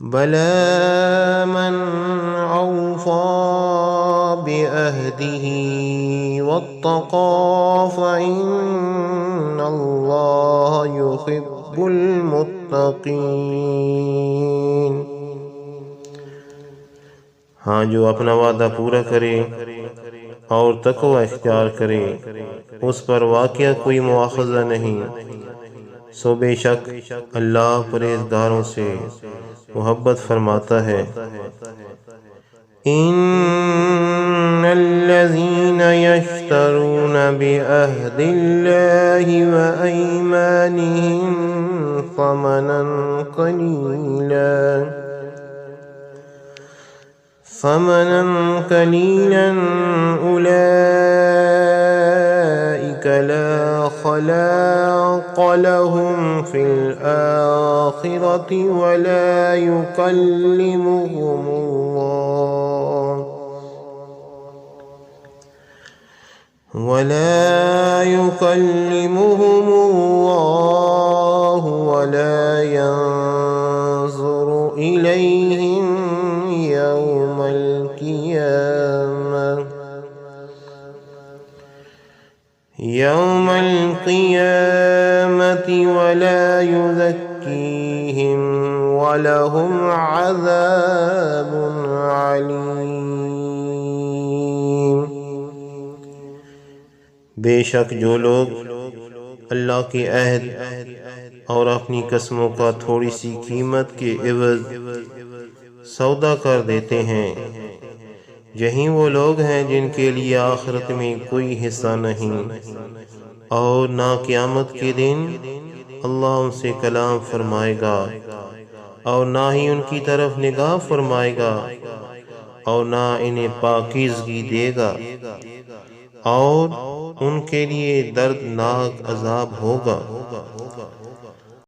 बला मन औफ़ा बिअहदिही वत्तक़ा फ़इन्नल्लाह युहिब्बुल मुत्तक़ीन। हाँ, जो अपना वादा पूरा करे और तक़वा इख्तियार करे उस पर वाक़या कोई मुआख़ज़ा नहीं। सो बेशक अल्लाह परहेज़गारों से मोहब्बत फरमाता है। इन्नल्लज़ीना यश्तरूना बिअहदिल्लाहि व अयमानिहिम फ़मनन क़लीलन उलाइक ला ख़लाक़ लहुम फ़िल आख़िरति वला युकल्लिमुहुमुल्लाहु वला यंज़ुरु इलैहिम यौमल क़ियामति वला युज़क्कीहिम वलहुम अज़ाबुन अलीम। बेशक जो लोग अल्लाह के अहद और अपनी कसमों का थोड़ी सी कीमत के एवज़ सौदा कर देते हैं, यही वो लोग हैं जिनके लिए आखिरत में कोई हिस्सा नहीं और ना क़यामत के दिन अल्लाह उनसे कलाम फरमाएगा और ना ही उनकी तरफ निगाह फरमाएगा और ना इन्हें पाकीज़गी देगा और उनके लिए दर्दनाक अज़ाब होगा।